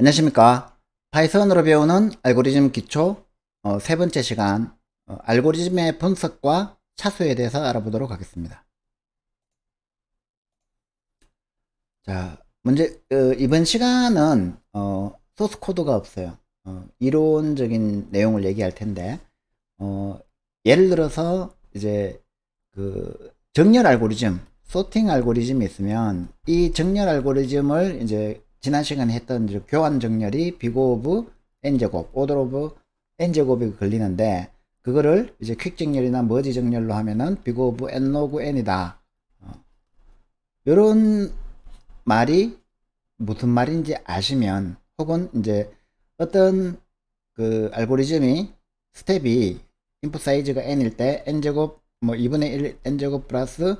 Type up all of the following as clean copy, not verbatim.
안녕하십니까. 파이썬으로 배우는 알고리즘 기초 세 번째 시간 알고리즘의 분석과 차수에 대해서 알아보도록 하겠습니다. 자, 먼저 이번 시간은 소스 코드가 없어요. 이론적인 내용을 얘기할 텐데 예를 들어서 이제 그 정렬 알고리즘, 소팅 알고리즘이 있으면 이 정렬 알고리즘을 이제 지난 시간에 했던 이제 교환 정렬이 비고 오브 n제곱, 오더 오브 n제곱이 걸리는데 그거를 이제 퀵 정렬이나 머지 정렬로 하면은 비고 오브 n 로그 n이다. 요런 말이 무슨 말인지 아시면, 혹은 이제 어떤 그 알고리즘이 스텝이 인풋 사이즈가 n일 때 n제곱 뭐 2분의 1 n제곱 플러스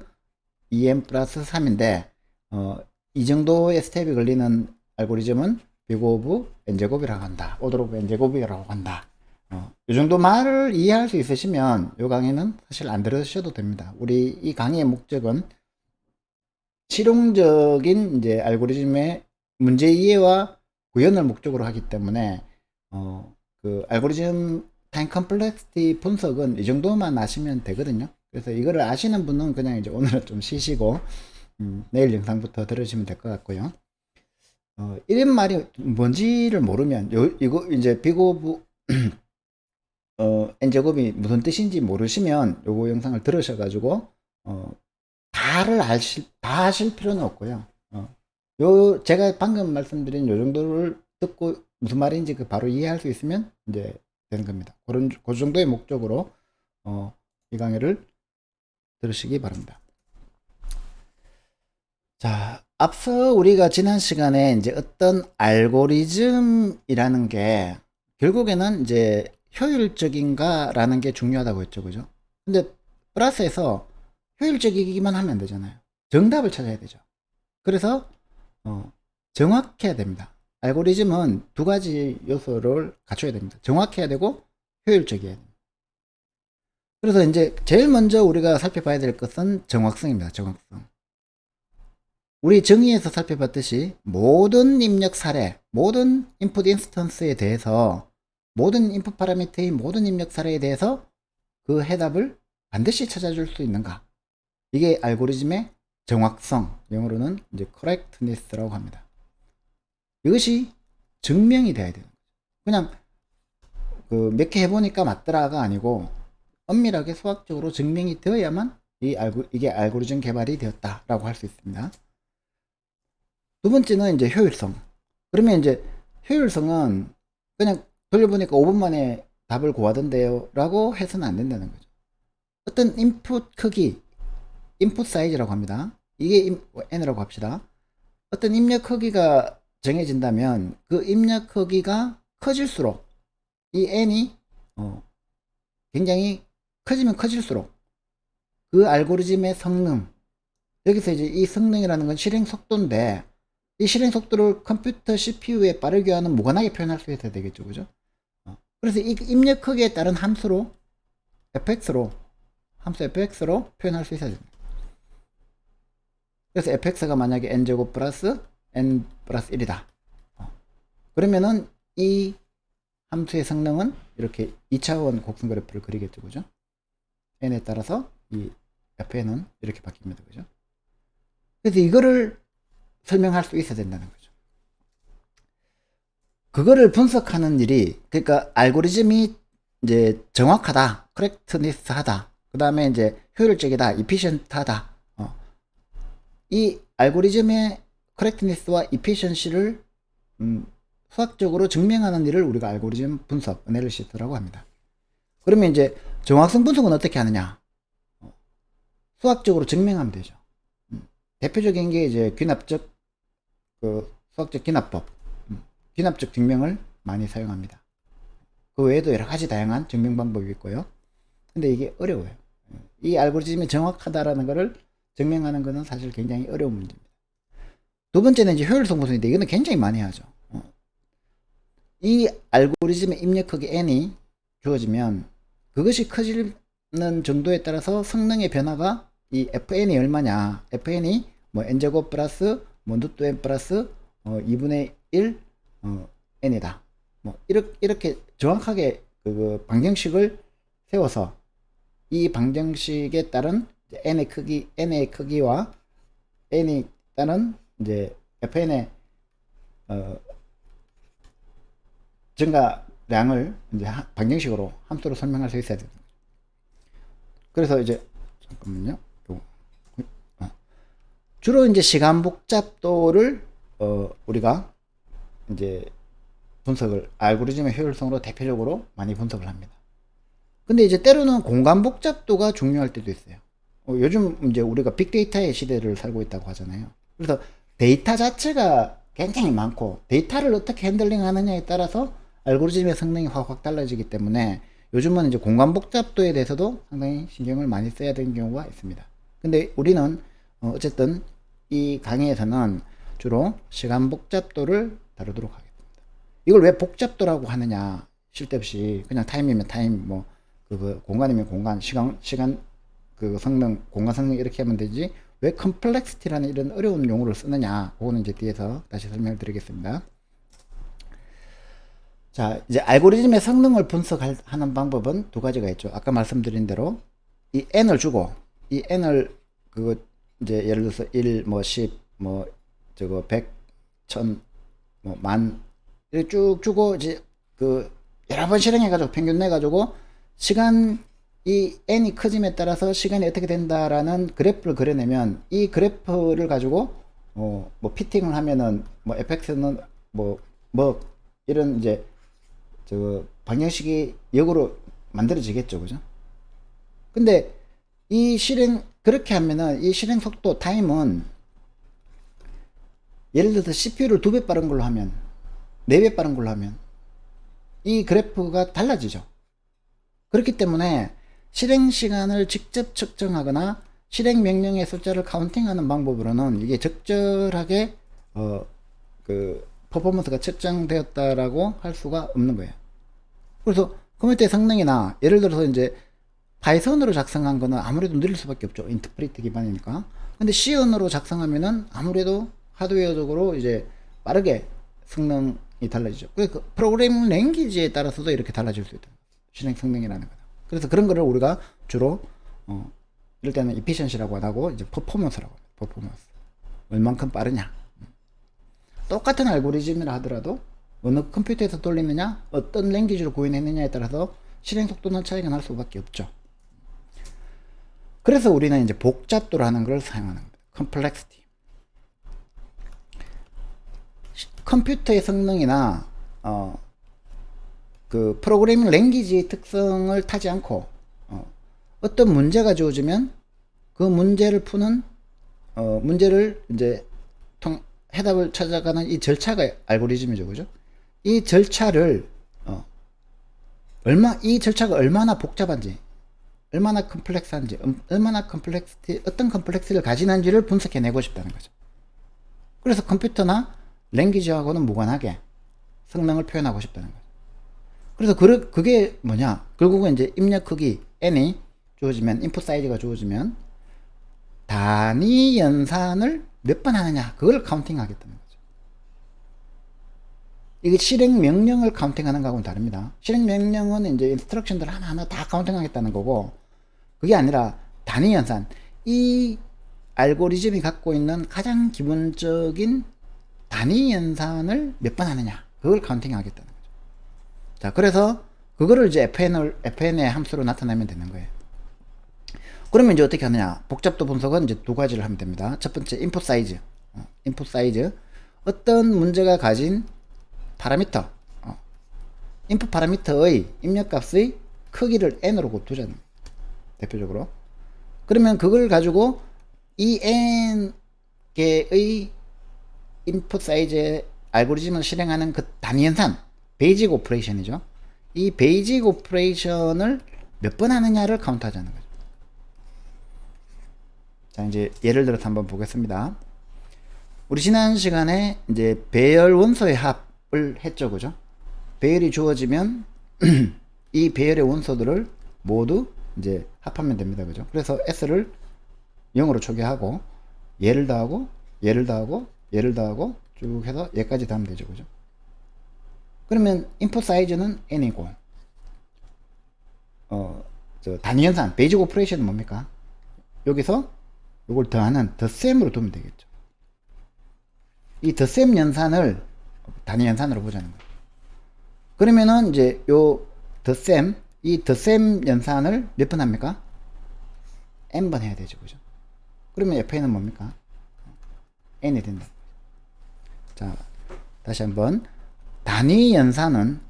2n 플러스 3인데 이 정도의 스텝이 걸리는 알고리즘은 비고 오브 n제곱이라고 한다. 오더 오브 n제곱이라고 한다. 이 정도 말을 이해할 수 있으시면 이 강의는 사실 안 들으셔도 됩니다. 우리 이 강의의 목적은 실용적인 이제 알고리즘의 문제 이해와 구현을 목적으로 하기 때문에 그 알고리즘 타임 컴플렉시티 분석은 이 정도만 아시면 되거든요. 그래서 이거를 아시는 분은 그냥 이제 오늘은 좀 쉬시고 내일 영상부터 들으시면 될 것 같고요. 이런 말이 뭔지를 모르면 이거 이제 빅오브 n제곱이 무슨 뜻인지 모르시면 요거 영상을 들으셔가지고 다 하실 필요는 없고요. 제가 방금 말씀드린 요 정도를 듣고 무슨 말인지 그 바로 이해할 수 있으면 이제 되는 겁니다. 그 정도의 목적으로 이 강의를 들으시기 바랍니다. 자, 앞서 우리가 지난 시간에 이제 어떤 알고리즘이라는 게 결국에는 이제 효율적인가라는 게 중요하다고 했죠, 그죠? 근데 플러스에서 효율적이기만 하면 안 되잖아요. 정답을 찾아야 되죠. 그래서 정확해야 됩니다. 알고리즘은 두 가지 요소를 갖춰야 됩니다. 정확해야 되고 효율적이어야 됩니다. 그래서 이제 제일 먼저 우리가 살펴봐야 될 것은 정확성입니다. 정확성. 우리 정의에서 살펴봤듯이 모든 입력 사례, 모든 인풋 인스턴스에 대해서, 모든 인풋 파라미터의 모든 입력 사례에 대해서 그 해답을 반드시 찾아줄 수 있는가? 이게 알고리즘의 정확성, 영어로는 이제 correctness라고 합니다. 이것이 증명이 돼야 돼요. 그냥 그 몇 개 해보니까 맞더라가 아니고 엄밀하게 수학적으로 증명이 되어야만 이게 알고리즘 개발이 되었다라고 할 수 있습니다. 두 번째는 이제 효율성. 그러면 이제 효율성은 그냥 돌려보니까 5분 만에 답을 구하던데요 라고 해서는 안 된다는 거죠. 어떤 인풋 크기, 인풋 사이즈라고 합니다. 이게 n이라고 합시다. 어떤 입력 크기가 정해진다면 그 입력 크기가 커질수록 이 n이 굉장히 커지면 커질수록 그 알고리즘의 성능, 여기서 이제 이 성능이라는 건 실행 속도인데 이 실행 속도를 컴퓨터 CPU에 빠르게 하는 무관하게 표현할 수 있어야 되겠죠, 그죠? 그래서 이 입력 크기에 따른 함수 fx로 표현할 수 있어야 됩니다. 그래서 fx가 만약에 n제곱 플러스 n 플러스 1이다. 그러면은 이 함수의 성능은 이렇게 2차원 곡선 그래프를 그리겠죠, 그죠? n에 따라서 이 fn은 이렇게 바뀝니다, 그죠? 그래서 이거를 설명할 수 있어야 된다는 거죠. 그거를 분석하는 일이, 그러니까 알고리즘이 이제 정확하다, correctness하다, 그 다음에 이제 효율적이다, efficient하다. 이 알고리즘의 correctness와 efficiency를 수학적으로 증명하는 일을 우리가 알고리즘 분석, 애널리시스라고 합니다. 그러면 이제 정확성 분석은 어떻게 하느냐? 수학적으로 증명하면 되죠. 대표적인 게 이제 수학적 귀납법, 귀납적 증명을 많이 사용합니다. 그 외에도 여러 가지 다양한 증명 방법이 있고요. 근데 이게 어려워요. 이 알고리즘이 정확하다라는 것을 증명하는 것은 사실 굉장히 어려운 문제입니다. 두 번째는 이제 효율성 분석인데 이거는 굉장히 많이 하죠. 이 알고리즘의 입력 크기 n이 주어지면 그것이 커지는 정도에 따라서 성능의 변화가 이 fn이 얼마냐, fn이 뭐 n제곱 플러스 뭐 루트 n 플러스 2분의 1 n이다. 뭐 이렇게 정확하게 그 방정식을 세워서 이 방정식에 따른 n의 크기와 n이 따른 이제 fn의 증가량을 이제 방정식으로 함수로 설명할 수 있어야 됩니다. 그래서 이제 잠깐만요. 주로 이제 시간 복잡도를 우리가 이제 분석을 알고리즘의 효율성으로 대표적으로 많이 분석을 합니다. 근데 이제 때로는 공간 복잡도가 중요할 때도 있어요. 요즘 이제 우리가 빅데이터의 시대를 살고 있다고 하잖아요. 그래서 데이터 자체가 굉장히 많고 데이터를 어떻게 핸들링 하느냐에 따라서 알고리즘의 성능이 확 달라지기 때문에 요즘은 이제 공간 복잡도에 대해서도 상당히 신경을 많이 써야 되는 경우가 있습니다. 근데 우리는 어쨌든 이 강의에서는 주로 시간 복잡도를 다루도록 하겠습니다. 이걸 왜 복잡도라고 하느냐, 쓸데없이 그냥 타임이면 타임, 뭐 그 공간이면 공간, 시간 그 성능, 공간 성능 이렇게 하면 되지 왜 컴플렉시티라는 이런 어려운 용어를 쓰느냐, 그거는 이제 뒤에서 다시 설명을 드리겠습니다. 자, 이제 알고리즘의 성능을 분석하는 방법은 두 가지가 있죠. 아까 말씀드린 대로 이 n을 주고 이 n을 그거 이제 예를 들어서 1, 뭐 10, 뭐 저거 100, 1000, 뭐 만 이렇게 쭉 주고 이제 그 여러 번 실행해가지고 평균 내가지고 시간 이 n이 커짐에 따라서 시간이 어떻게 된다라는 그래프를 그려내면 이 그래프를 가지고 뭐 피팅을 하면은 뭐 fx는 뭐 이런 이제 저 방정식이 역으로 만들어지겠죠, 그죠? 근데 이 그렇게 하면은 이 실행 속도 타임은 예를 들어서 CPU를 2배 빠른 걸로 하면 4배 빠른 걸로 하면 이 그래프가 달라지죠. 그렇기 때문에 실행 시간을 직접 측정하거나 실행 명령의 숫자를 카운팅하는 방법으로는 이게 적절하게 그 퍼포먼스가 측정되었다라고 할 수가 없는 거예요. 그래서 컴퓨터의 성능이나 예를 들어서 이제 파이썬으로 작성한 거는 아무래도 느릴 수밖에 없죠. 인터프리트 기반이니까. 근데 C언어로 작성하면은 아무래도 하드웨어적으로 이제 빠르게 성능이 달라지죠. 그러니까 프로그래밍 랭귀지에 따라서도 이렇게 달라질 수 있다. 실행 성능이라는 거다. 그래서 그런 거를 우리가 주로 이럴 때는 efficiency라고 안 하고 이제 performance라고 합니다. performance. 얼만큼 빠르냐. 똑같은 알고리즘이라 하더라도 어느 컴퓨터에서 돌리느냐, 어떤 랭귀지로 구현했느냐에 따라서 실행 속도는 차이가 날 수밖에 없죠. 그래서 우리는 이제 복잡도라는 걸 사용하는 겁니다. complexity. 컴퓨터의 성능이나 그 프로그래밍 랭귀지의 특성을 타지 않고 어떤 문제가 주어지면 그 문제를 푸는 문제를 이제 해답을 찾아가는 이 절차가 알고리즘이죠, 그죠? 이 절차를 이 절차가 얼마나 복잡한지, 얼마나 컴플렉스한지, 얼마나 어떤 컴플렉스를 가지는지를 분석해내고 싶다는 거죠. 그래서 컴퓨터나 랭귀지하고는 무관하게 성능을 표현하고 싶다는 거죠. 그래서 그게 뭐냐? 결국은 이제 입력 크기 n이 주어지면, 인풋 사이즈가 주어지면 단위 연산을 몇 번 하느냐, 그걸 카운팅 하겠다는 거죠. 이게 실행 명령을 카운팅 하는 거하고는 다릅니다. 실행 명령은 이제 인스트럭션들 하나하나 다 카운팅 하겠다는 거고, 그게 아니라 단위 연산, 이 알고리즘이 갖고 있는 가장 기본적인 단위 연산을 몇 번 하느냐, 그걸 카운팅 하겠다는 거죠. 자, 그래서 그거를 이제 FN의 함수로 나타내면 되는 거예요. 그러면 이제 어떻게 하느냐? 복잡도 분석은 이제 두 가지를 하면 됩니다. 첫 번째, 인풋 사이즈. 인풋 사이즈. 어떤 문제가 가진 파라미터, 인풋 파라미터의 입력값의 크기를 n으로 두자는 대표적으로. 그러면 그걸 가지고 이 n 개의 인풋 사이즈의 알고리즘을 실행하는 그 단위 연산, 베이직 오퍼레이션이죠. 이 베이직 오퍼레이션을 몇 번 하느냐를 카운트하자는 거죠. 자, 이제 예를 들어서 한번 보겠습니다. 우리 지난 시간에 이제 배열 원소의 합을 했죠, 그죠? 배열이 주어지면 이 배열의 원소들을 모두 이제 합하면 됩니다, 그죠? 그래서 S를 0으로 초기하고 얘를 더하고 얘를 더하고 얘를 더하고 쭉 해서 얘까지 더하면 되죠, 그죠? 그러면 인풋 사이즈는 n이고, 단위 연산, 베이직 오퍼레이션은 뭡니까? 여기서 이걸 더하는 덧셈으로 두면 되겠죠. 이 덧셈 연산을 단위 연산으로 보자는 거예요. 그러면은 이제 이 덧셈 연산을 몇 번 합니까? n번 해야 되죠, 그죠? 그러면 fn은 뭡니까? n이 된다. 자, 다시 한번. 단위 연산은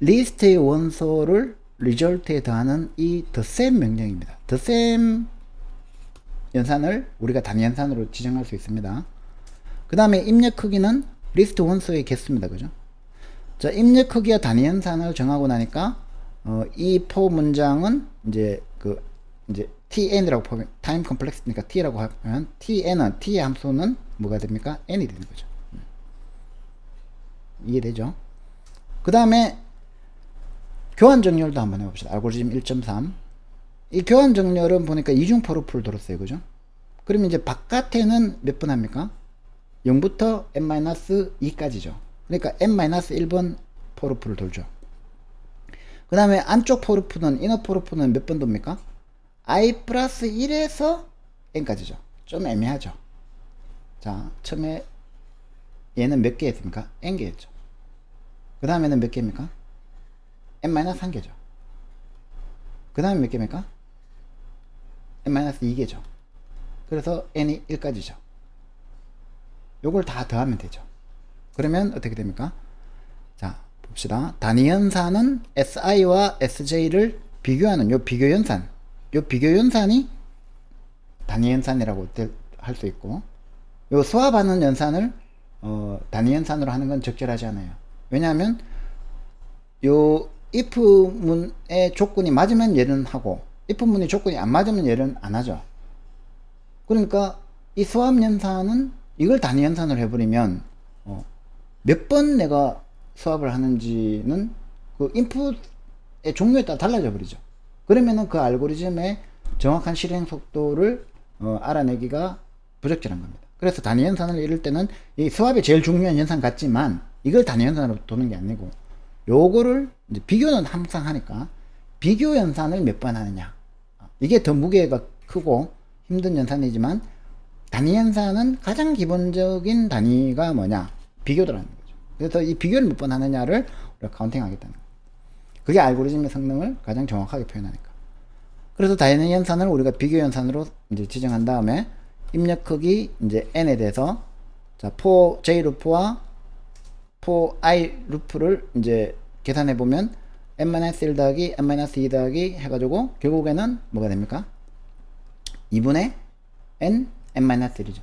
리스트의 원소를 리졸트에 더하는 이 덧셈 명령입니다. 덧셈 연산을 우리가 단위 연산으로 지정할 수 있습니다. 그 다음에 입력 크기는 리스트 원소의 개수입니다. 그죠? 자, 입력 크기와 단위 연산을 정하고 나니까 이 for 문장은 이제 tn이라고 보면 타임 컴플렉스니까 t라고 하면 tn은 t의 함수는 뭐가 됩니까? n이 되는 거죠. 이해되죠? 그 다음에 교환 정렬도 한번 해봅시다. 알고리즘 1.3. 이 교환 정렬은 보니까 이중 포르프를 돌았어요. 그죠? 그러면 이제 바깥에는 몇 번 합니까? 0부터 n-2까지죠. 그러니까 n-1번 포르프를 돌죠. 그 다음에 안쪽 포르프는, 이너 포르프는 몇 번 돕니까? i 플러스 1에서 n까지죠. 좀 애매하죠. 자, 처음에 얘는 몇 개였습니까? n개였죠. 그 다음에는 몇 개입니까? n-1개죠. 그 다음에 몇 개입니까? n-2개죠. 그래서 n이 1까지죠. 요걸 다 더하면 되죠. 그러면 어떻게 됩니까? 자, 봅시다. 단위 연산은 si와 sj를 비교하는 요 비교 연산. 요 비교 연산이 단위 연산이라고 할 수 있고, 요 수합하는 연산을 단위 연산으로 하는 건 적절하지 않아요. 왜냐하면 요 if 문의 조건이 맞으면 얘는 하고 if 문의 조건이 안 맞으면 얘는 안 하죠. 그러니까 이 수합 연산은 이걸 단위 연산을 해버리면 몇 번 내가 수합을 하는지는 그 인풋의 종류에 따라 달라져 버리죠. 그러면은 그 알고리즘의 정확한 실행 속도를 알아내기가 부적절한 겁니다. 그래서 단위 연산을 이룰 때는 이 수합이 제일 중요한 연산 같지만 이걸 단위 연산으로 도는 게 아니고 요거를 이제 비교는 항상 하니까 비교 연산을 몇 번 하느냐, 이게 더 무게가 크고 힘든 연산이지만 단위 연산은 가장 기본적인 단위가 뭐냐? 비교도라는 거죠. 그래서 이 비교를 몇 번 하느냐를 우리가 카운팅 하겠다는 거예요. 그게 알고리즘의 성능을 가장 정확하게 표현하니까. 그래서 단위 연산을 우리가 비교 연산으로 이제 지정한 다음에 입력 크기 이제 n에 대해서 자, for j 루프와 for i 루프를 이제 계산해 보면 n-1 더하기 n-2 더하기 해가지고 결국에는 뭐가 됩니까? 2분의 n n-1이죠.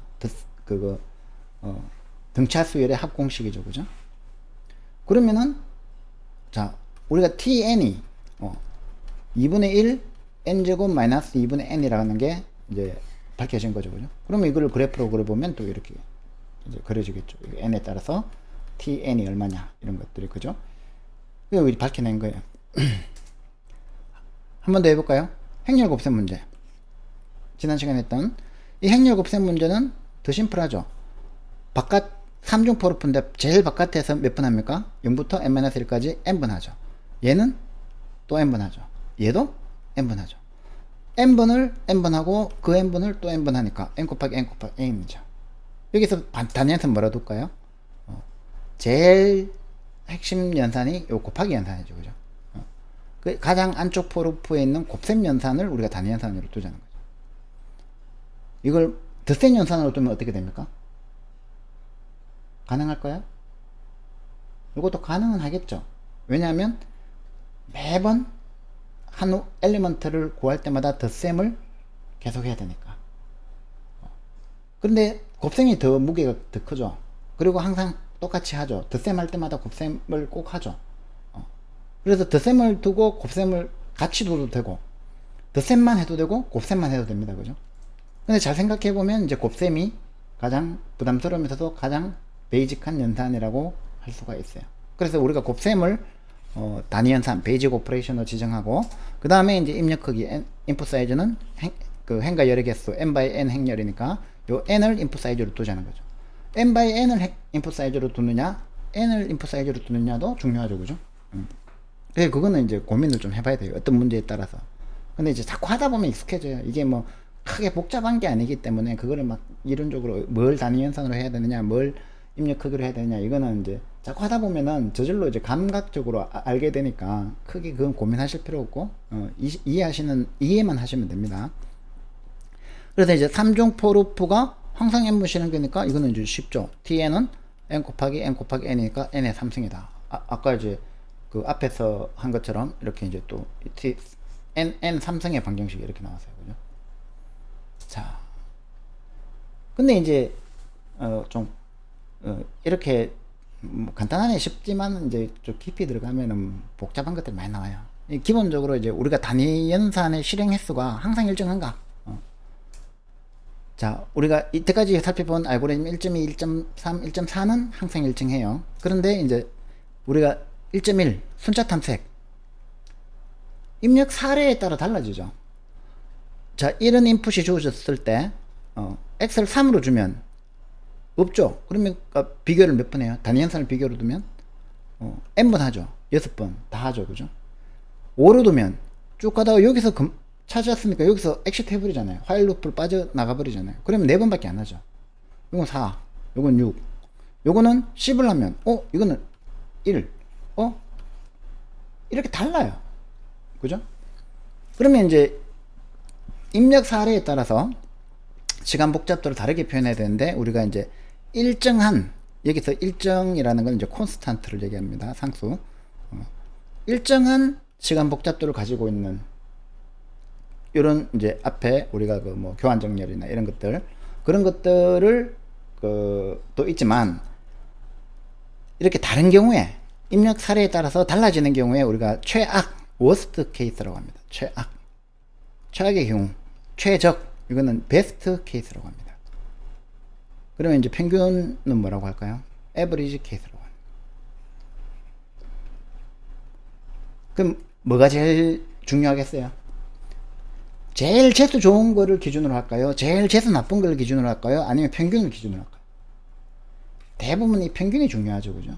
등차 수열의 합공식이죠. 그죠? 그러면은 자, 우리가 tn이 2분의 1 n제곱 마이너스 2분의 n이라는 게 이제 밝혀진 거죠. 그죠? 그러면 이걸 그래프로 그려보면 또 이렇게 이제 그려지겠죠. n에 따라서 tn이 얼마냐 이런 것들이. 그죠? 여기 밝혀낸 거예요. 한 번 더 해볼까요? 행렬 곱셈 문제. 지난 시간에 했던 이 행렬 곱셈 문제는 더 심플하죠. 바깥 3중 포르프인데 제일 바깥에서 몇 번 합니까? 0부터 n-1까지 n번 하죠. 얘는 또 n번 하죠. 얘도 n번 하죠. n번을 n번 하고 그 n번을 또 n번 하니까 n 곱하기 n 곱하기 n이죠. 여기서 단위 연산 뭐라 둘까요? 제일 핵심 연산이 요 곱하기 연산이죠. 그죠? 그 가장 안쪽 포르프에 있는 곱셈 연산을 우리가 단위 연산으로 두자는 거죠. 이걸 덧셈 연산으로 두면 어떻게 됩니까? 가능할까요? 이것도 가능은 하겠죠. 왜냐하면 매번 한 엘리먼트를 구할 때마다 덧셈을 계속 해야 되니까. 그런데 곱셈이 더 무게가 더 크죠. 그리고 항상 똑같이 하죠. 덧셈 할 때마다 곱셈을 꼭 하죠. 그래서 덧셈을 두고 곱셈을 같이 둬도 되고 덧셈만 해도 되고 곱셈만 해도 됩니다. 그죠? 근데 잘 생각해 보면 이제 곱셈이 가장 부담스러우면서도 가장 베이직한 연산이라고 할 수가 있어요. 그래서 우리가 곱셈을 단위 연산, 베이직 오퍼레이션으로 지정하고 그 다음에 이제 입력 크기, 인풋 사이즈는 행과 열의 개수 n by n 행렬이니까 요 n을 인풋 사이즈로 두자는 거죠. n by n을 인풋 사이즈로 두느냐, n을 인풋 사이즈로 두느냐도 중요하죠, 그죠? 그거는 이제 고민을 좀 해봐야 돼요. 어떤 문제에 따라서. 근데 이제 자꾸 하다 보면 익숙해져요. 이게 뭐 크게 복잡한 게 아니기 때문에 그거를 막 이론적으로 뭘 단위 연산으로 해야 되느냐, 뭘 입력 크기로 해야 되느냐, 이거는 이제 자꾸 하다 보면은 저절로 이제 감각적으로 알게 되니까 크게 그건 고민하실 필요 없고, 이해만 하시면 됩니다. 그래서 이제 3종 포루프가 항상 n 무시는 거니까 이거는 이제 쉽죠. tn은 n 곱하기 n이니까 n의 3승이다. 아까 이제 그 앞에서 한 것처럼 이렇게 이제 또 n 3승의 방정식이 이렇게 나왔어요, 그죠? 자, 근데 이제 이렇게 뭐 간단하네 싶지만 이제 좀 깊이 들어가면은 복잡한 것들이 많이 나와요. 기본적으로 이제 우리가 단위 연산의 실행 횟수가 항상 일정한가? 자, 우리가 이때까지 살펴본 알고리즘 1.2, 1.3, 1.4는 항상 일정해요. 그런데 이제 우리가 1.1 순차 탐색 입력 사례에 따라 달라지죠. 자, 이런 인풋이 주어졌을 때 x를 3으로 주면 없죠. 그러면 비교를 몇 번 해요? 단위 연산을 비교로 두면 n번 하죠. 6번 다 하죠, 그죠? 5로 두면 쭉 가다가 여기서 찾았으니까 여기서 엑시트 해버리잖아요. 화일 루프를 빠져나가 버리잖아요. 그러면 4번밖에 안 하죠. 이건 4, 이건 6, 요거는 10을 하면 이거는 1, 이렇게 달라요, 그죠? 그러면 이제 입력 사례에 따라서 시간 복잡도를 다르게 표현해야 되는데, 우리가 이제 일정한, 여기서 일정이라는 건 이제 콘스탄트를 얘기합니다. 상수. 일정한 시간 복잡도를 가지고 있는 이런 이제 앞에 우리가 그 뭐 교환 정렬이나 이런 것들, 그런 것들을 또 있지만, 이렇게 다른 경우에 입력 사례에 따라서 달라지는 경우에 우리가 최악, 워스트 케이스라고 합니다. 최악의 경우, 최적, 이거는 베스트 케이스라고 합니다. 그러면 이제 평균은 뭐라고 할까요? 에버리지 케이스라고 합니다. 그럼 뭐가 제일 중요하겠어요? 제일 재수 좋은 거를 기준으로 할까요? 제일 재수 나쁜 걸 기준으로 할까요? 아니면 평균을 기준으로 할까요? 대부분 이 평균이 중요하죠, 그죠?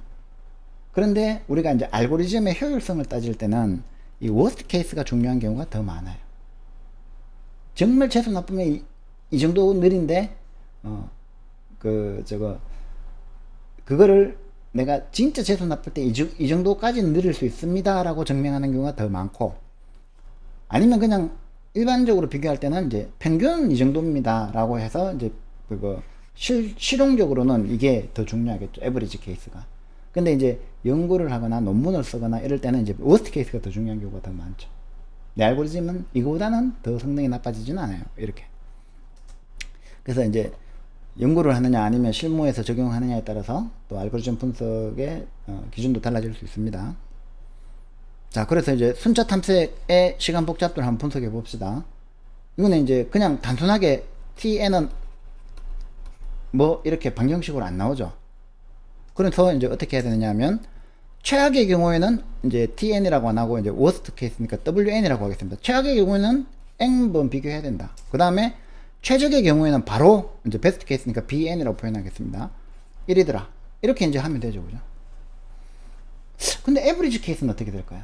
그런데 우리가 이제 알고리즘의 효율성을 따질 때는 이 워스트 케이스가 중요한 경우가 더 많아요. 정말 재수 나쁘면 이 정도 느린데 그거를 내가 진짜 재수 나쁠 때 이 정도까지는 느릴 수 있습니다 라고 증명하는 경우가 더 많고, 아니면 그냥 일반적으로 비교할 때는 이제 평균 이 정도입니다 라고 해서 이제 실용적으로는 이게 더 중요하겠죠, 에버리지 케이스가. 근데 이제 연구를 하거나 논문을 쓰거나 이럴 때는 이제 워스트 케이스가 더 중요한 경우가 더 많죠. 내 알고리즘은 이거보다는 더 성능이 나빠지진 않아요, 이렇게. 그래서 이제 연구를 하느냐 아니면 실무에서 적용하느냐에 따라서 또 알고리즘 분석의 기준도 달라질 수 있습니다. 자, 그래서 이제 순차 탐색의 시간 복잡도를 한번 분석해 봅시다. 이거는 이제 그냥 단순하게 tn은 뭐 이렇게 방정식으로 안 나오죠. 그래서 이제 어떻게 해야 되느냐 하면, 최악의 경우에는 이제 tn이라고 안 하고 이제 worst case니까 wn이라고 하겠습니다. 최악의 경우에는 n번 비교해야 된다. 그 다음에 최적의 경우에는 바로 이제 best case니까 bn이라고 표현하겠습니다. 1이더라. 이렇게 이제 하면 되죠, 그죠? 근데 average case는 어떻게 될까요?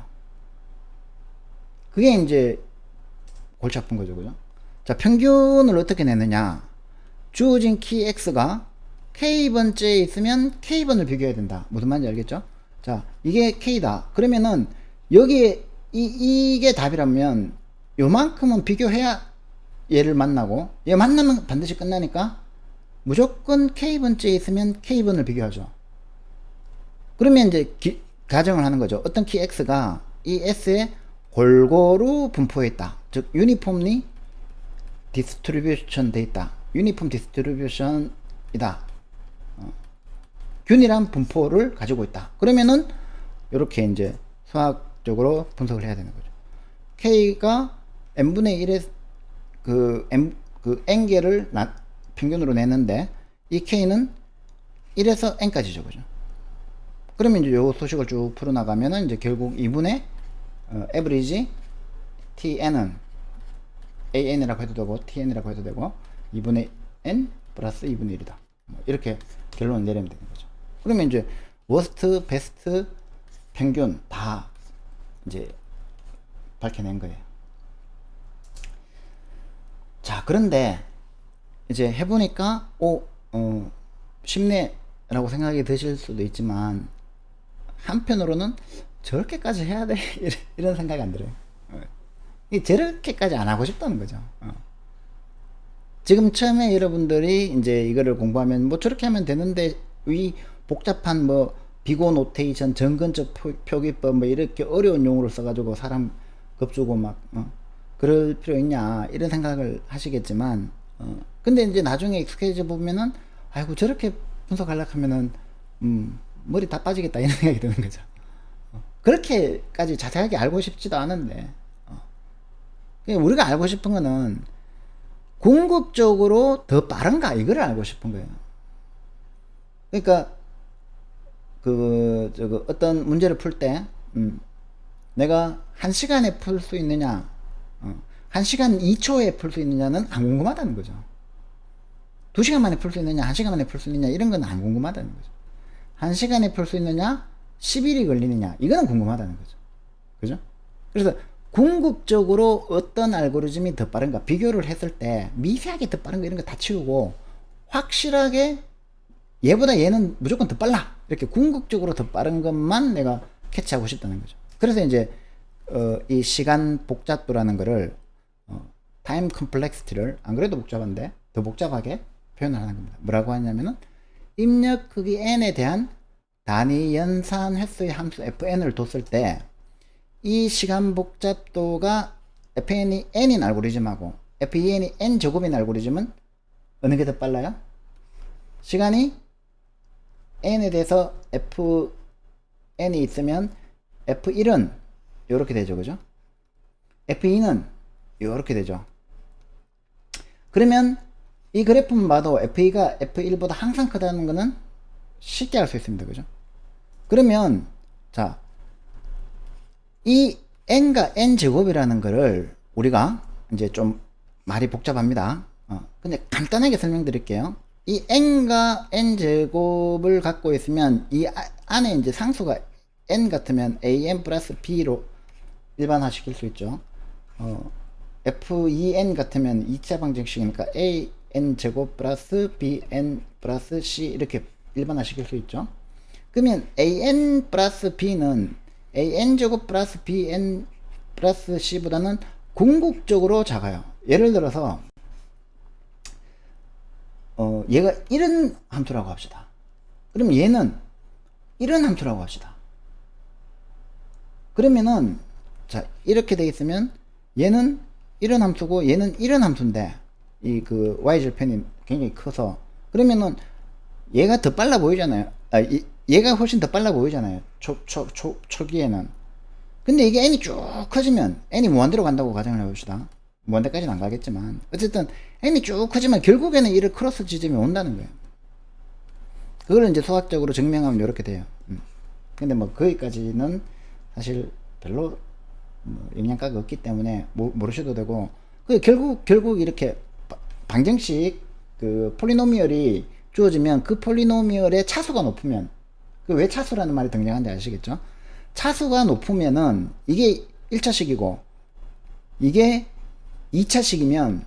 그게 이제 골치 아픈 거죠, 그죠? 자, 평균을 어떻게 내느냐? 주어진 키 x가 k번째에 있으면 k번을 비교해야 된다. 무슨 말인지 알겠죠? 자, 이게 k다. 그러면은 여기에 이게 답이라면 요만큼은 비교해야 얘를 만나고, 얘 만나면 반드시 끝나니까 무조건 k번째에 있으면 k번을 비교하죠. 그러면 이제 가정을 하는 거죠. 어떤 키 x가 이 s에 골고루 분포해 있다. 즉 유니폼리 디스트리뷰션 돼 있다. 유니폼 디스트리뷰션이다. 균일한 분포를 가지고 있다. 그러면은 이렇게 이제 수학적으로 분석을 해야 되는 거죠. k가 n분의 1의 n개를 평균으로 내는데, 이 k는 1에서 n까지죠, 그죠? 그러면 이제 요 소식을 쭉 풀어나가면은 이제 결국 2분의 average tn은 an이라고 해도 되고 tn이라고 해도 되고 2분의 n 플러스 2분의 1이다. 이렇게 결론을 내리면 되는 거죠. 그러면 이제 워스트, 베스트, 평균 다 이제 밝혀낸 거예요. 자, 그런데 이제 해보니까 쉽네라고 생각이 드실 수도 있지만 한편으로는 저렇게까지 해야 돼? 이런 생각이 안 들어요. 저렇게까지 안 하고 싶다는 거죠. 지금 처음에 여러분들이 이제 이거를 공부하면 뭐 저렇게 하면 되는데 이 복잡한 뭐 비고 노테이션, 정근적 표기법 뭐 이렇게 어려운 용어를 써가지고 사람 겁주고 막 그럴 필요 있냐 이런 생각을 하시겠지만 근데 이제 나중에 익숙해져 보면은 아이고 저렇게 분석하려고 하면은 머리 다 빠지겠다 이런 생각이 드는 거죠. 그렇게까지 자세하게 알고 싶지도 않은데 우리가 알고 싶은 거는 궁극적으로 더 빠른가 이거를 알고 싶은 거예요. 그러니까 어떤 문제를 풀 때 내가 1시간에 풀 수 있느냐 1시간 2초에 풀 수 있느냐는 안 궁금하다는 거죠. 2시간 만에 풀 수 있느냐 1시간 만에 풀 수 있느냐 이런 건 안 궁금하다는 거죠. 1시간에 풀 수 있느냐 10일이 걸리느냐 이거는 궁금하다는 거죠. 그죠? 그래서 궁극적으로 어떤 알고리즘이 더 빠른가 비교를 했을 때 미세하게 더 빠른 거 이런 거 다 치우고 확실하게 얘보다 얘는 무조건 더 빨라 이렇게 궁극적으로 더 빠른 것만 내가 캐치하고 싶다는 거죠. 그래서 이제 이 시간 복잡도라는 거를 타임 컴플렉시티를 안 그래도 복잡한데 더 복잡하게 표현을 하는 겁니다. 뭐라고 하냐면은 입력 크기 n에 대한 단위 연산 횟수의 함수 fn을 뒀을 때 이 시간 복잡도가 fn이 n인 알고리즘하고 fen이 n 제곱인 알고리즘은 어느 게 더 빨라요? 시간이 n에 대해서 fn이 있으면 f1은 이렇게 되죠. 그죠? f2는 이렇게 되죠. 그러면 이 그래프만 봐도 f2가 f1보다 항상 크다는 거는 쉽게 알 수 있습니다. 그죠? 그러면 자, 이 n과 n 제곱이라는 거를 우리가 이제 좀 말이 복잡합니다. 근데 간단하게 설명드릴게요. 이 n과 n 제곱을 갖고 있으면 이 안에 이제 상수가 n 같으면 an 플러스 b로 일반화시킬 수 있죠. f2n 같으면 2차 방정식이니까 an 제곱 플러스 bn 플러스 c 이렇게 일반화시킬 수 있죠. 그러면 an 플러스 b는 an 제곱 플러스 bn 플러스 c보다는 궁극적으로 작아요. 예를 들어서 얘가 이런 함수라고 합시다. 그럼 얘는 이런 함수라고 합시다. 그러면은 자 이렇게 돼 있으면 얘는 이런 함수고 얘는 이런 함수인데 이 그 y절편이 굉장히 커서 그러면은 얘가 더 빨라 보이잖아요. 얘가 훨씬 더 빨라 보이잖아요. 초기에는. 근데 이게 n이 쭉 커지면 n이 무한대로 간다고 가정을 해봅시다. 무한대까지는 안 가겠지만 어쨌든 n이 쭉 커지면 결국에는 이를 크로스 지점이 온다는 거예요. 그걸 이제 수학적으로 증명하면 이렇게 돼요. 근데 뭐 거기까지는 사실 별로 뭐 영양가가 없기 때문에 모르셔도 되고 결국 이렇게 방정식 그 폴리노미얼이 주어지면 그 폴리노미얼의 차수가 높으면 그 왜 차수라는 말이 등장하는지 아시겠죠? 차수가 높으면은 이게 1차식이고 이게 2차식이면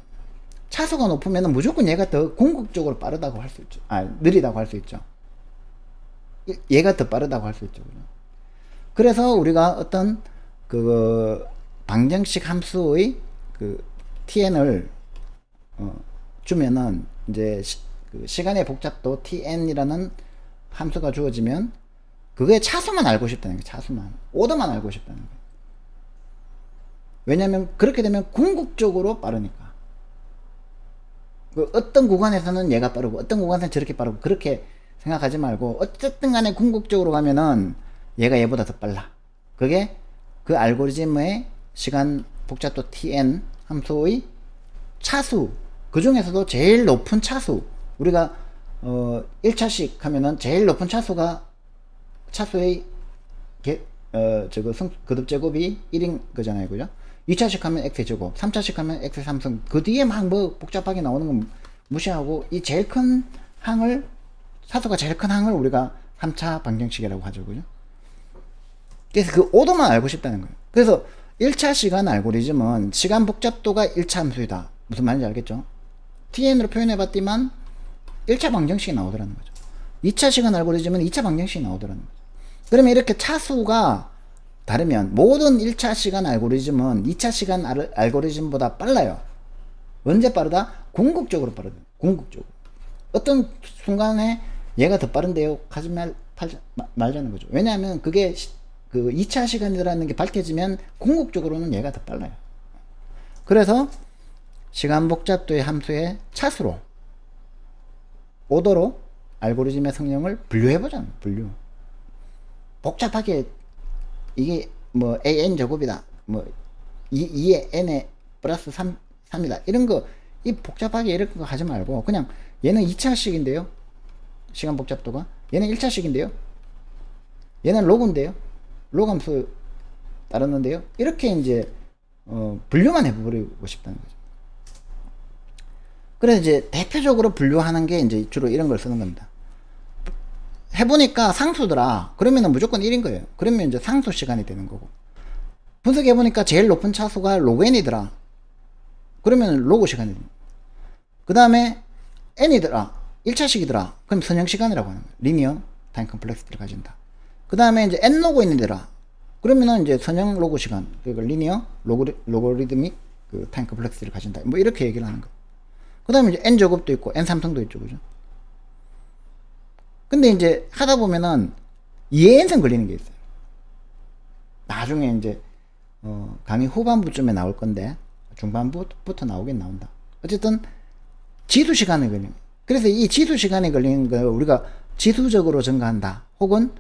차수가 높으면은 무조건 얘가 더 궁극적으로 빠르다고 할 수 있죠. 느리다고 할 수 있죠. 얘가 더 빠르다고 할 수 있죠. 그래서 우리가 어떤 그 방정식 함수의 그 tn을 주면은 이제 그 시간의 복잡도 tn이라는 함수가 주어지면 그거의 차수만 알고 싶다는 거예요. 차수만 오더만 알고 싶다는 거예요. 왜냐면 그렇게 되면 궁극적으로 빠르니까. 그 어떤 구간에서는 얘가 빠르고 어떤 구간에서는 저렇게 빠르고 그렇게 생각하지 말고 어쨌든 간에 궁극적으로 가면은 얘가 얘보다 더 빨라. 그게 그 알고리즘의 시간 복잡도 tn 함수의 차수 그 중에서도 제일 높은 차수 우리가 1차식 하면은 제일 높은 차수의 거듭 제곱이 1인 거잖아요. 그죠? 2차식 하면 x의 제곱, 3차식 하면 x의 3승. 그 뒤에 막 뭐 복잡하게 나오는 건 무시하고 이 제일 큰 항을 차수가 제일 큰 항을 우리가 3차 방정식이라고 하죠. 그죠? 그래서 그 오도만 알고 싶다는 거예요. 그래서 1차 시간 알고리즘은 시간 복잡도가 1차 함수이다. 무슨 말인지 알겠죠? tn으로 표현해봤더만 1차 방정식이 나오더라는 거죠. 2차 시간 알고리즘은 2차 방정식이 나오더라는 거죠. 그러면 이렇게 차수가 다르면 모든 1차 시간 알고리즘은 2차 시간 알고리즘보다 빨라요. 언제 빠르다? 궁극적으로 빠르다. 궁극적으로. 어떤 순간에 얘가 더 빠른데요? 하지 말자는 거죠. 왜냐하면 그게 그 2차 시간이라는 게 밝혀지면 궁극적으로는 얘가 더 빨라요. 그래서 시간 복잡도의 함수의 차수로 오더로 알고리즘의 성능을 분류해보자는 거예요. 분류. 복잡하게 이게 뭐 an 제곱이다. 뭐 2에 n에 플러스 3이다. 이런 거 이 복잡하게 이런 거 하지 말고 그냥 얘는 2차식인데요. 시간 복잡도가 얘는 1차식인데요. 얘는 로그인데요. 로그 함수 따르는데요. 이렇게 이제 분류만 해버리고 싶다는 거죠. 그래서 이제 대표적으로 분류하는 게 이제 주로 이런 걸 쓰는 겁니다. 해보니까 상수더라. 그러면은 무조건 1인 거예요. 그러면 이제 상수 시간이 되는 거고. 분석해보니까 제일 높은 차수가 로그 n이더라. 그러면 로그 시간이 됩니다. 그 다음에 n이더라. 1차식이더라. 그럼 선형 시간이라고 하는 거예요. 리니어 타임 컴플렉시티를 가진다. 그 다음에 이제 n 로그 n이더라. 그러면은 이제 선형 로그 시간, 그러니까 리니어 로거리드믹 그 타임 컴플렉시티를 가진다. 뭐 이렇게 얘기를 하는 거예요. 그 다음에 이제 n 제곱도 있고 n 3승도 있죠. 그죠? 근데 이제 하다 보면은 2n승 걸리는 게 있어요. 나중에 이제 강의 후반부쯤에 나올 건데 중반부터 나오긴 나온다. 어쨌든 지수 시간에 걸리는. 그래서 이 지수 시간에 걸리는 걸 우리가 지수적으로 증가한다. 혹은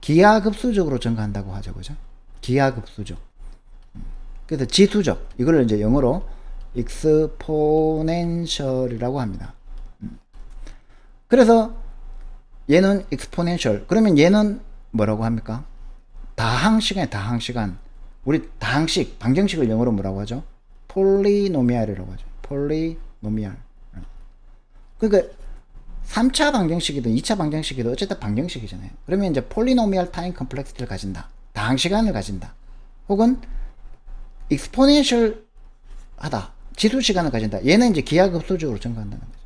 기하급수적으로 증가한다고 하죠. 그죠? 기하급수적. 그래서 지수적. 이걸 이제 영어로 exponential이라고 합니다. 그래서 얘는 exponential. 그러면 얘는 뭐라고 합니까? 다항시간에 다항시간. 우리 다항식, 방정식을 영어로 뭐라고 하죠? 폴리노미알이라고 하죠. 폴리노미알. 그러니까 3차 방정식이든 2차 방정식이든 어쨌든 방정식이잖아요. 그러면 이제 폴리노미알 타임 컴플렉시티를 가진다. 다항시간을 가진다. 혹은 exponential 하다. 지수 시간을 가진다. 얘는 이제 기하급수적으로 증가한다는 거죠.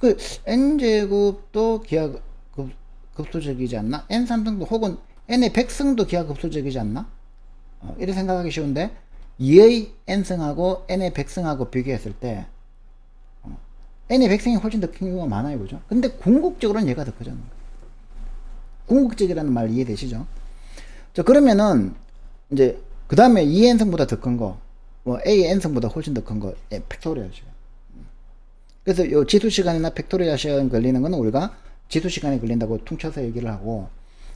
그 n제곱도 기하급수적이지 않나? n3승도 혹은 n의 100승도 기하급수적이지 않나? 이렇게 생각하기 쉬운데 2의 n승하고 n의 100승하고 비교했을 때 n의 100승이 훨씬 더 큰 경우가 많아요. 그죠? 근데 궁극적으로는 얘가 더 크잖아요. 궁극적이라는 말 이해되시죠? 자, 그러면은 이제 그 다음에 2n승보다 더 큰 거, 뭐 a n승보다 훨씬 더 큰 거, 팩토리얼 시간. 그래서 요 지수 시간이나 팩토리얼 시간 걸리는 거는 우리가 지수 시간이 걸린다고 퉁쳐서 얘기를 하고,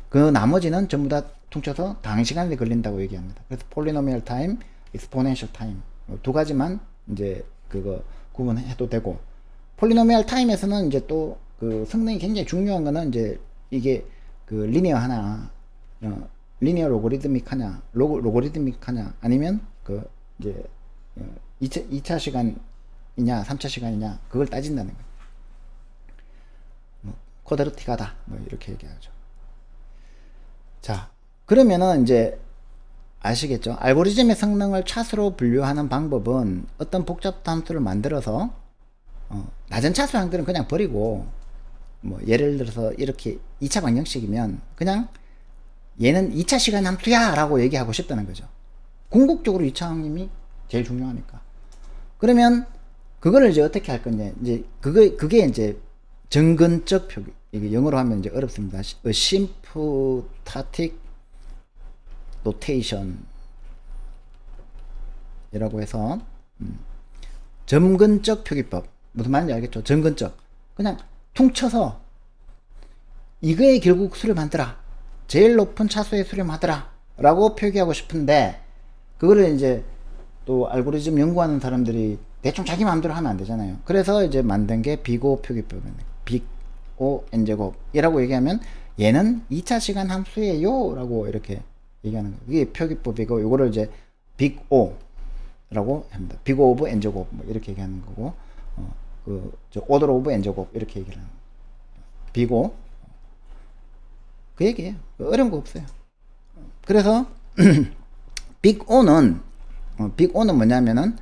그 나머지는 전부 다 퉁쳐서 당시간이 걸린다고 얘기합니다. 그래서 폴리노미얼 타임, 익스포넨셜 타임 두 가지만 이제 그거 구분해도 되고, 폴리노미얼 타임에서는 이제 또 그 성능이 굉장히 중요한 거는 이제 이게 그 리니어 하나, 리니어 로고리드믹 하냐, 로고리드믹 하냐, 아니면 그 이제 2차 시간이냐, 3차 시간이냐, 그걸 따진다는 거예요. 뭐 쿼드라틱하다, 뭐 이렇게 얘기하죠. 자, 그러면은 이제 아시겠죠? 알고리즘의 성능을 차수로 분류하는 방법은 어떤 복잡 함수를 만들어서 낮은 차수 항들은 그냥 버리고, 뭐 예를 들어서 이렇게 2차 방정식이면 그냥 얘는 2차 시간 함수야 라고 얘기하고 싶다는 거죠. 궁극적으로 2차 항님이 제일 중요하니까. 그러면 그거를 이제 어떻게 할 거냐, 이제 그게 이제 정근적 표기. 이게 영어로 하면 이제 어렵습니다. symptotic notation 이라고 해서 점근적 표기법. 무슨 말인지 알겠죠? 점근적. 그냥 퉁쳐서 이거에 결국 수렴하더라. 제일 높은 차수에 수렴하더라. 라고 표기하고 싶은데, 그거를 이제 또 알고리즘 연구하는 사람들이 대충 자기 마음대로 하면 안 되잖아요. 그래서 이제 만든 게 빅O 표기법입니다. 빅O n제곱이라고 얘기하면 얘는 2차 시간 함수예요 라고 이렇게 얘기하는 거예요. 이게 표기법이고, 요거를 이제 빅O 라고 합니다. 빅O 오브 n제곱 뭐 이렇게 얘기하는 거고, 오더 오브 n제곱 이렇게 얘기를 하는 거예요. 빅O. 그 얘기예요. 어려운 거 없어요. 그래서 빅 O는 뭐냐면은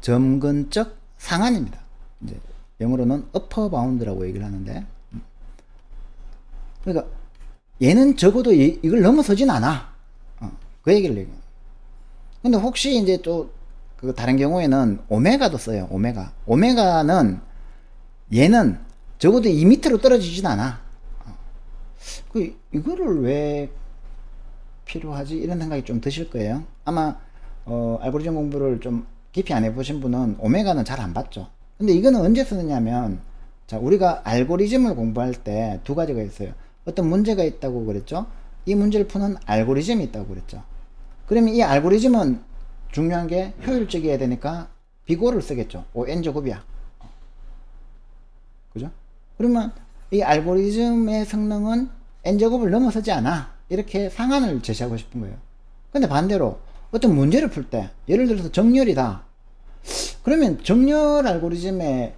점근적 상한입니다. 이제 영어로는 upper bound라고 얘기를 하는데, 그러니까 얘는 적어도 이걸 넘어서진 않아. 그 얘기를 얘기해요. 근데 혹시 이제 또 그 다른 경우에는 오메가도 써요. 오메가는 얘는 적어도 이 밑으로 떨어지진 않아. 이거를 왜 필요하지? 이런 생각이 좀 드실 거예요. 아마 알고리즘 공부를 좀 깊이 안 해보신 분은 오메가는 잘 안 봤죠. 근데 이거는 언제 쓰느냐면, 자, 우리가 알고리즘을 공부할 때 두 가지가 있어요. 어떤 문제가 있다고 그랬죠. 이 문제를 푸는 알고리즘이 있다고 그랬죠. 그러면 이 알고리즘은 중요한 게 효율적이어야 되니까 비고를 쓰겠죠. n제곱이야. 그죠? 그러면 이 알고리즘의 성능은 n제곱을 넘어서지 않아. 이렇게 상한을 제시하고 싶은 거예요. 근데 반대로 어떤 문제를 풀 때, 예를 들어서 정렬이다. 그러면 정렬 알고리즘의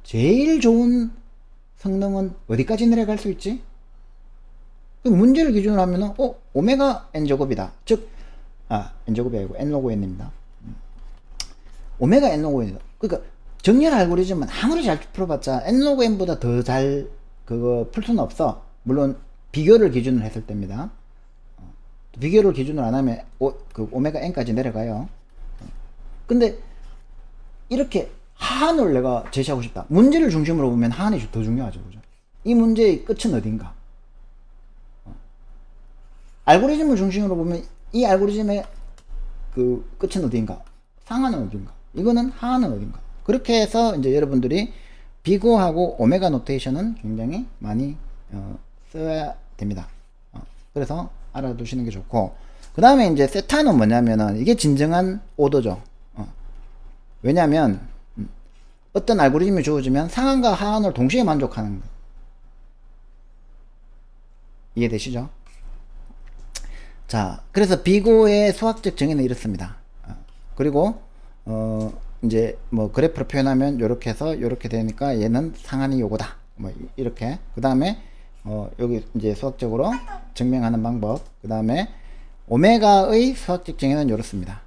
제일 좋은 성능은 어디까지 내려갈 수 있지? 문제를 기준으로 하면은, 오메가 n제곱이다. 즉, n제곱이 아니고 n로그 n입니다. 오메가 n로그 n이다. 그러니까 정렬 알고리즘은 아무리 잘 풀어봤자 n로그 n보다 더 잘 그거 풀 수는 없어. 물론 비교를 기준으로 했을 때입니다. 비교를 기준으로 안 하면 그 오메가 n까지 내려가요. 근데 이렇게 하한을 내가 제시하고 싶다. 문제를 중심으로 보면 하한이 더 중요하죠. 그죠? 이 문제의 끝은 어딘가? 알고리즘을 중심으로 보면 이 알고리즘의 그 끝은 어딘가? 상한은 어딘가? 이거는 하한은 어딘가? 그렇게 해서 이제 여러분들이 비고하고 오메가 노테이션은 굉장히 많이 써야 됩니다. 그래서 알아두시는 게 좋고, 그 다음에 이제 세타는 뭐냐면은 이게 진정한 오더죠. 왜냐면 어떤 알고리즘이 주어지면 상한과 하한을 동시에 만족하는 거. 이해되시죠? 자, 그래서 비고의 수학적 정의는 이렇습니다. 그리고 이제 뭐 그래프로 표현하면 요렇게 해서 요렇게 되니까 얘는 상한이 요거다. 뭐 이렇게. 그 다음에 여기 이제 수학적으로 증명하는 방법. 그 다음에 오메가의 수학적 정의는 요렇습니다.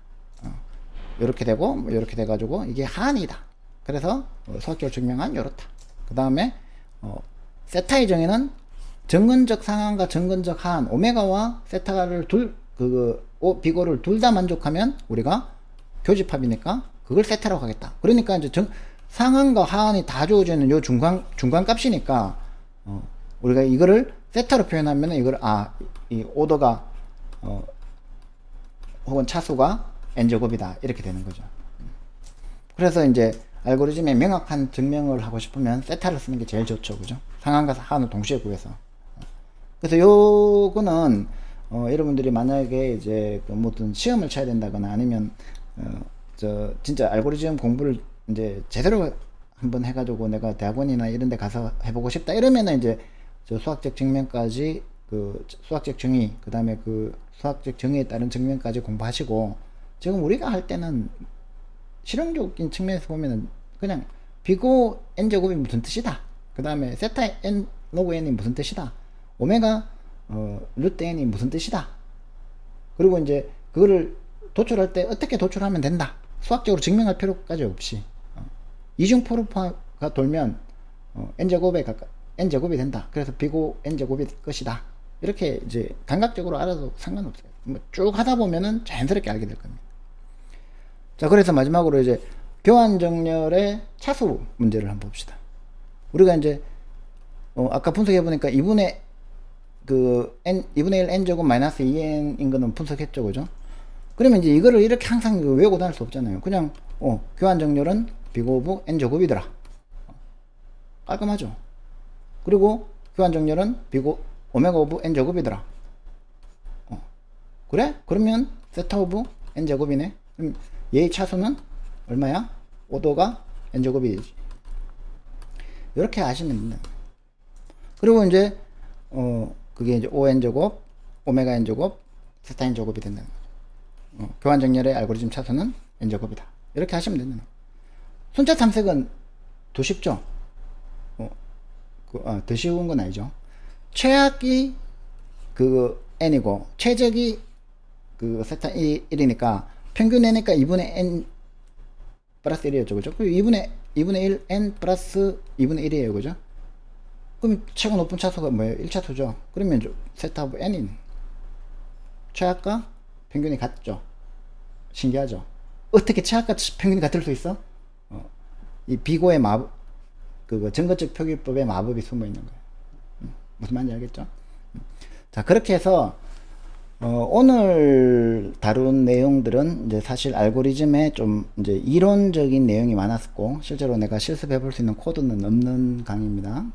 요렇게 되고 뭐 요렇게 돼 가지고 이게 하한이다. 그래서 수학적으로 증명한 요렇다. 그 다음에 세타의 정의는 정근적 상한과 정근적 하한, 오메가와 세타를 비고를 둘 다 만족하면 우리가 교집합이니까 그걸 세타라고 하겠다. 그러니까 이제 상한과 하한이 다 주어지는 요 중간 값이니까 우리가 이거를 세타로 표현하면 이걸 이 오더가 혹은 차수가 n제곱이다 이렇게 되는 거죠. 그래서 이제 알고리즘에 명확한 증명을 하고 싶으면 세타를 쓰는 게 제일 좋죠. 그죠? 상한과 하한을 동시에 구해서. 그래서 요거는 여러분들이 만약에 이제 그 무슨 시험을 쳐야 된다거나 아니면 진짜 알고리즘 공부를 이제 제대로 한번 해가지고 내가 대학원이나 이런 데 가서 해보고 싶다 이러면은 이제 저 수학적 증명까지 그 수학적 정의 그 다음에 그 수학적 정의에 따른 증명까지 공부하시고, 지금 우리가 할 때는 실용적인 측면에서 보면은 그냥 비고 n제곱이 무슨 뜻이다, 그 다음에 세타 n 로그 n이 무슨 뜻이다, 오메가 루트 n이 무슨 뜻이다, 그리고 이제 그거를 도출할 때 어떻게 도출하면 된다, 수학적으로 증명할 필요까지 없이 이중 포르파가 돌면 n제곱이 된다, 그래서 비고 n제곱이 것이다, 이렇게 이제 감각적으로 알아도 상관없어요. 쭉 하다 보면은 자연스럽게 알게 될 겁니다. 자, 그래서 마지막으로 이제 교환정렬의 차수 문제를 한번 봅시다. 우리가 이제 아까 분석해 보니까 2분의 1 n제곱 마이너스 2n인 거는 분석했죠. 그죠? 그러면 이제 이거를 이렇게 항상 외우고 다닐 수 없잖아요. 그냥 교환정렬은 비고 오브 n제곱이더라. 깔끔하죠? 그리고 교환정렬은 비고 오메가 오브 n제곱이더라. 그래? 그러면 세타 오브 n제곱이네. 그럼 얘의 차수는 얼마야? 오도가 n제곱이지. 이렇게 아시면 됩니다. 그리고 이제 그게 이제 ON제곱, 오메가 n제곱, 세타 n제곱이 된다는 거죠. 교환정렬의 알고리즘 차수는 n제곱이다. 이렇게 하시면 됩니다. 순차 탐색은 더 쉽죠? 더 쉬운 건 아니죠. 최악이 그 n이고 최적이 그 세타 1이니까 평균 n이니까 2분의 n 플러스 1이었죠. 그죠? 2분의 1 n 플러스 2분의 1이에요. 그죠? 그럼 최고 높은 차수가 뭐예요? 1차수죠. 그러면 세타 오브 n인 최악과 평균이 같죠. 신기하죠? 어떻게 최악과 평균이 같을 수 있어? 이 비고의 마법, 그 증거적 표기법의 마법이 숨어 있는 거예요. 무슨 말인지 알겠죠? 자, 그렇게 해서 오늘 다룬 내용들은 이제 사실 알고리즘에 좀 이제 이론적인 내용이 많았고 실제로 내가 실습해 볼 수 있는 코드는 없는 강의입니다.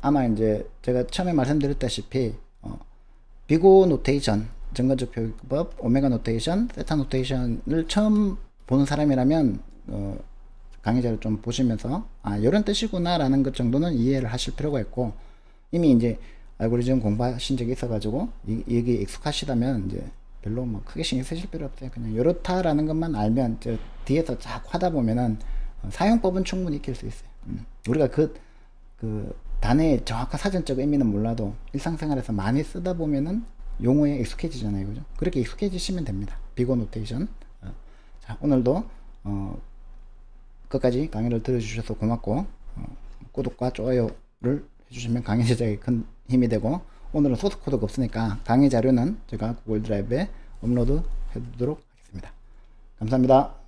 아마 이제 제가 처음에 말씀드렸다시피 비고 노테이션, 증거적 표기법, 오메가 노테이션, 세타 노테이션을 처음 보는 사람이라면 강의자를 좀 보시면서 이런 뜻이구나 라는 것 정도는 이해를 하실 필요가 있고, 이미 이제 알고리즘 공부하신 적이 있어가지고 여기 익숙하시다면 이제 별로 뭐 크게 신경 쓰실 필요 없어요. 그냥 이렇다라는 것만 알면 저 뒤에서 쫙 하다 보면은 사용법은 충분히 익힐 수 있어요. 우리가 그 단어의 정확한 사전적 의미는 몰라도 일상생활에서 많이 쓰다 보면은 용어에 익숙해지잖아요. 그죠? 그렇게 익숙해지시면 됩니다. 비고 노테이션. 자, 오늘도 끝까지 강의를 들어주셔서 고맙고 구독과 좋아요를 해주시면 강의 제작에 큰 힘이 되고, 오늘은 소스 코드가 없으니까 강의 자료는 제가 구글 드라이브에 업로드 해두도록 하겠습니다. 감사합니다.